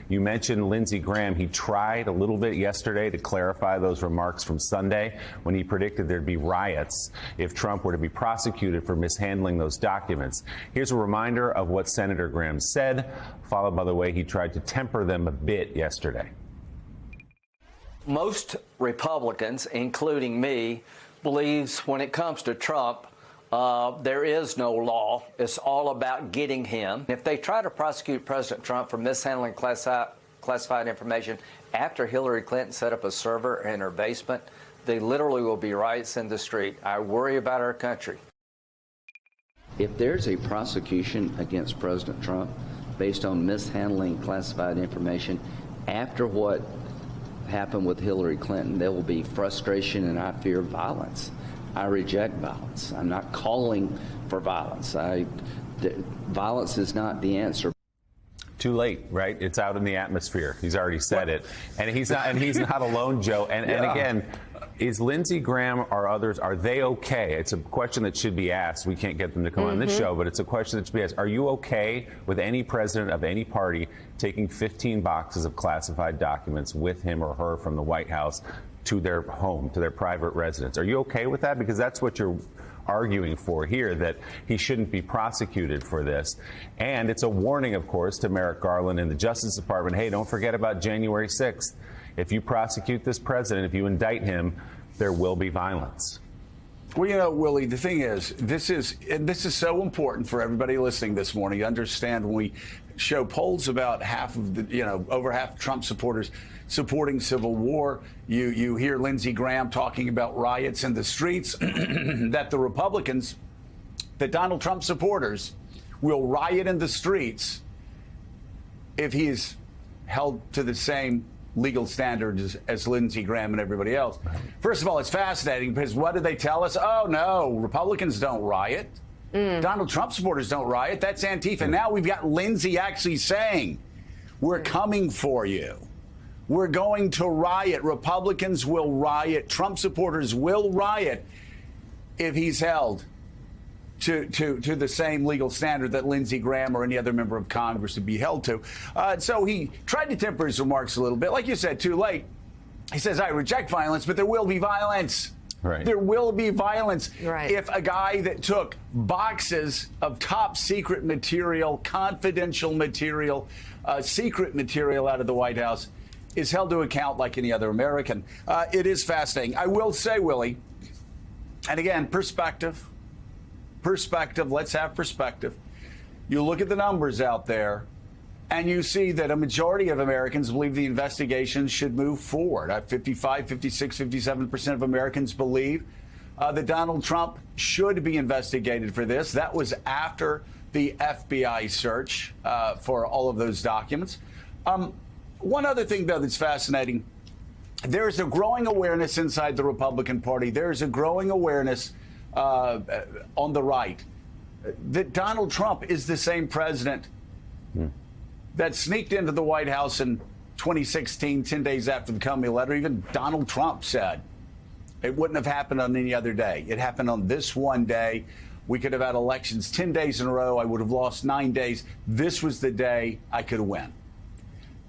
You mentioned Lindsey Graham. He tried a little bit yesterday to clarify those remarks from Sunday when he predicted there'd be riots if Trump were to be prosecuted for mishandling those documents. Here's a reminder of what Senator Graham said, followed by the way he tried to temper them a bit yesterday. Most Republicans, including me, believes when it comes to Trump, there is no law. It's all about getting him. If they try to prosecute President Trump for mishandling classified information after Hillary Clinton set up a server in her basement, they literally will be riots in the street. I worry about our country. If there's a prosecution against President Trump based on mishandling classified information after what happened with Hillary Clinton, there will be frustration and I fear violence. I reject violence. I'm not calling for violence. Violence is not the answer. Too late, right? It's out in the atmosphere. He's already said it, and he's not alone, Joe. And again, is Lindsey Graham or others, are they okay? It's a question that should be asked. We can't get them to come on this show, but it's a question that should be asked. Are you okay with any president of any party taking 15 boxes of classified documents with him or her from the White House to their home, to their private residence? Are you okay with that? Because that's what you're arguing for here, that he shouldn't be prosecuted for this. And it's a warning, of course, to Merrick Garland and the Justice Department. Hey, don't forget about January 6th. If you prosecute this president, if you indict him, there will be violence. Well, you know, Willie, the thing is, this is so important for everybody listening this morning to understand. When we show polls about half of the, over half of Trump supporters supporting civil war, you hear Lindsey Graham talking about riots in the streets, that the Republicans, that Donald Trump supporters will riot in the streets if he is held to the same legal standards as Lindsey Graham and everybody else. First of all, it's fascinating because what did they tell us? Oh, no, Republicans don't riot. Donald Trump supporters don't riot. That's Antifa. Now we've got Lindsey actually saying, we're coming for you. We're going to riot. Republicans will riot. Trump supporters will riot if he's held to the same legal standard that Lindsey Graham or any other member of Congress would be held to. So he tried to temper his remarks a little bit. Like you said, too late. He says, I reject violence, but there will be violence. Right. There will be violence. Right. If a guy that took boxes of top secret material, confidential material, secret material out of the White House is held to account like any other American. It is fascinating. I will say, Willie, and again, perspective. Let's have perspective. You look at the numbers out there, and you see that a majority of Americans believe the investigation should move forward. 55, 56, 57% of Americans believe that Donald Trump should be investigated for this. That was after the FBI search for all of those documents. One other thing, though, that's fascinating. There's a growing awareness inside the Republican Party. There's a growing awareness on the right that Donald Trump is the same president that sneaked into the White House in 2016, 10 days after the Comey letter. Even Donald Trump said it wouldn't have happened on any other day. It happened on this one day. We could have had elections 10 days in a row. I would have lost 9 days. This was the day I could win.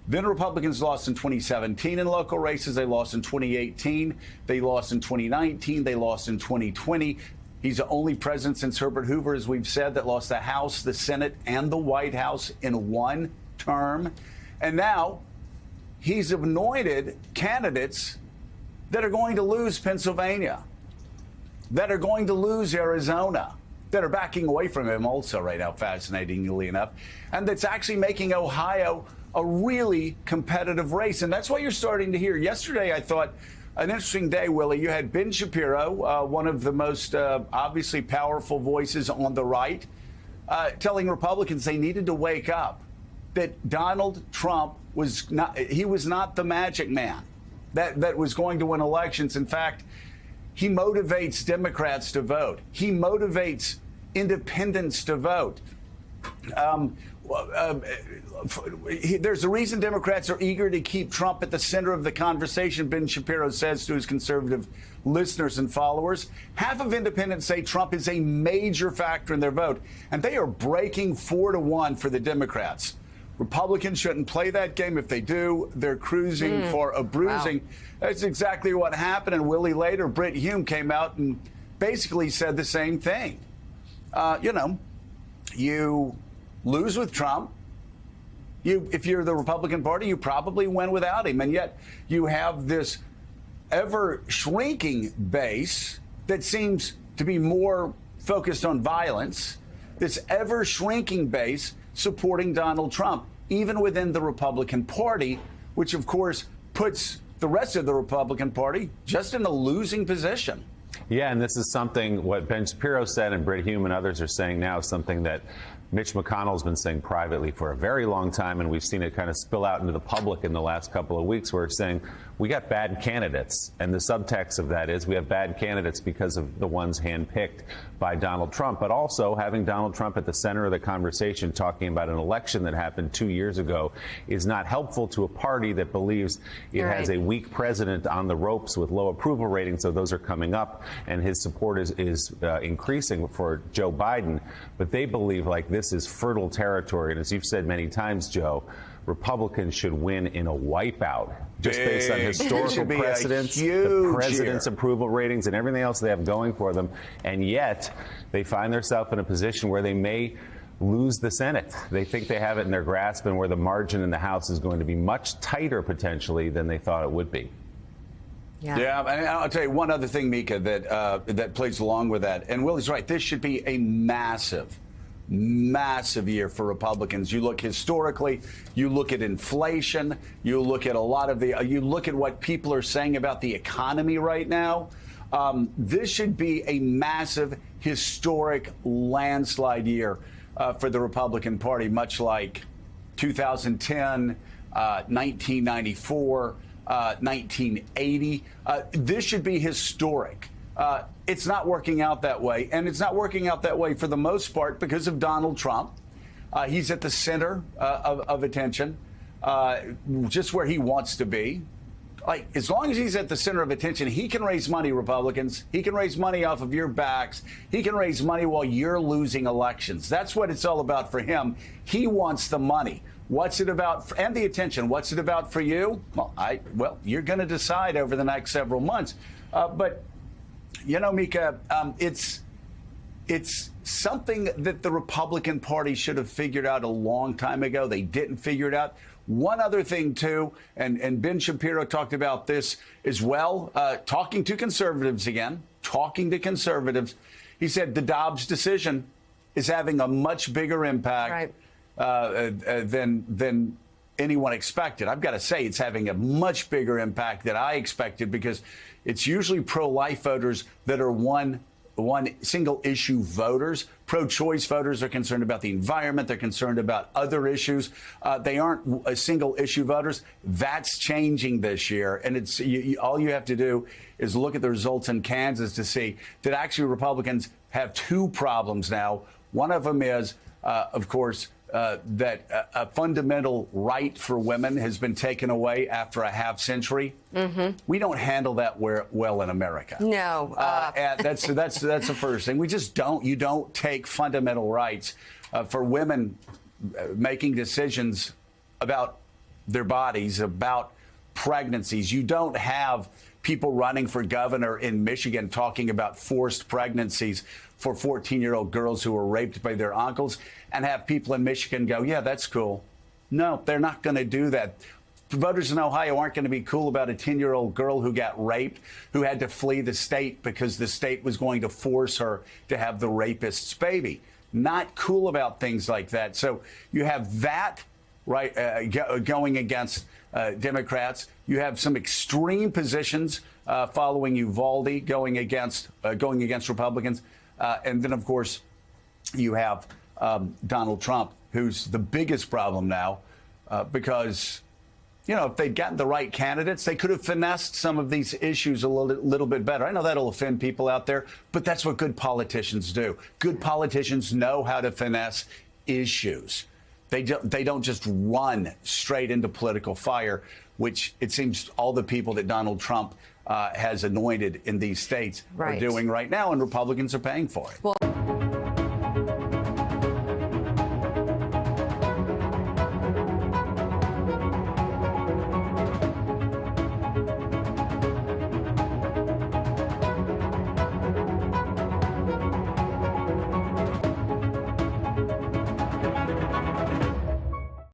Then Republicans lost in 2017 in local races. They lost in 2018. They lost in 2019. They lost in 2020. He's the only president since Herbert Hoover, as we've said, that lost the House, the Senate, and the White House in one term. And now he's anointed candidates that are going to lose Pennsylvania, that are going to lose Arizona, that are backing away from him also right now, fascinatingly enough, and that's actually making Ohio a really competitive race. And that's what you're starting to hear. Yesterday, I thought, an interesting day, Willie. You had Ben Shapiro, one of the most obviously powerful voices on the right, telling Republicans they needed to wake up, that Donald Trump was not the magic man that was going to win elections. In fact, he motivates Democrats to vote. He motivates independents to vote. There's a reason Democrats are eager to keep Trump at the center of the conversation, Ben Shapiro says to his conservative listeners and followers. Half of independents say Trump is a major factor in their vote, and they are breaking 4-1 for the Democrats. Republicans shouldn't play that game. If they do, they're cruising for a bruising. Wow. That's exactly what happened. And Willie later, Brit Hume came out and basically said the same thing. You lose with Trump. If you're the Republican Party, you probably win without him. And yet you have this ever-shrinking base that seems to be more focused on violence, this ever-shrinking base supporting Donald Trump, even within the Republican Party, which, of course, puts the rest of the Republican Party just in a losing position. Yeah, and this is something what Ben Shapiro said and Brit Hume and others are saying now, something that Mitch McConnell's been saying privately for a very long time, and we've seen it kind of spill out into the public in the last couple of weeks, where it's saying we got bad candidates. And the subtext of that is we have bad candidates because of the ones handpicked by Donald Trump, but also having Donald Trump at the center of the conversation talking about an election that happened 2 years ago is not helpful to a party that believes it has a weak president on the ropes with low approval ratings. So those are coming up, and his support is increasing for Joe Biden. But they believe like this is fertile territory. And as you've said many times, Joe, Republicans should win in a wipeout just based on historical precedents, the president's approval ratings, and everything else they have going for them. And yet they find themselves in a position where they may lose the Senate. They think they have it in their grasp, and where the margin in the House is going to be much tighter potentially than they thought it would be. Yeah, and I'll tell you one other thing, Mika, that plays along with that. And Willie's right. This should be a massive year for Republicans. You look historically, you look at inflation, you look at a lot of you look at what people are saying about the economy right now. This should be a massive, historic landslide year for the Republican Party, much like 2010, 1994, 1980. This should be historic. It's not working out that way, and it's not working out that way for the most part because of Donald Trump. He's at the center of attention, just where he wants to be. Like, as long as he's at the center of attention, he can raise money, Republicans. He can raise money off of your backs. He can raise money while you're losing elections. That's what it's all about for him. He wants the money. What's it about? And the attention. What's it about for you? Well, you're going to decide over the next several months. But Mika, it's something that the Republican Party should have figured out a long time ago. They didn't figure it out. One other thing, too, and Ben Shapiro talked about this as well, talking to conservatives again, he said the Dobbs decision is having a much bigger impact than anyone expected. I've got to say it's having a much bigger impact than I expected, because it's usually pro-life voters that are one single issue voters. Pro-choice voters are concerned about the environment. They're concerned about other issues. They aren't single issue voters. That's changing this year. And it's all you have to do is look at the results in Kansas to see that actually Republicans have two problems now. One of them is, of course, that a fundamental right for women has been taken away after a half century. Mm-hmm. We don't handle that well in America. No. And that's the first thing. We just don't. You don't take fundamental rights for women making decisions about their bodies, about pregnancies. You don't have people running for governor in Michigan talking about forced pregnancies for 14-year-old girls who were raped by their uncles, and have people in Michigan go, yeah, that's cool. No, they're not going to do that. Voters in Ohio aren't going to be cool about a 10-year-old girl who got raped, who had to flee the state because the state was going to force her to have the rapist's baby. Not cool about things like that. So you have that going against Democrats. You have some extreme positions following Uvalde going against Republicans. And then, of course, you have Donald Trump, who's the biggest problem now, because, if they'd gotten the right candidates, they could have finessed some of these issues a little bit better. I know that'll offend people out there, but that's what good politicians do. Good politicians know how to finesse issues. They don't just run straight into political fire, which it seems all the people that Donald Trump has anointed in these states are doing right now, and Republicans are paying for it. Well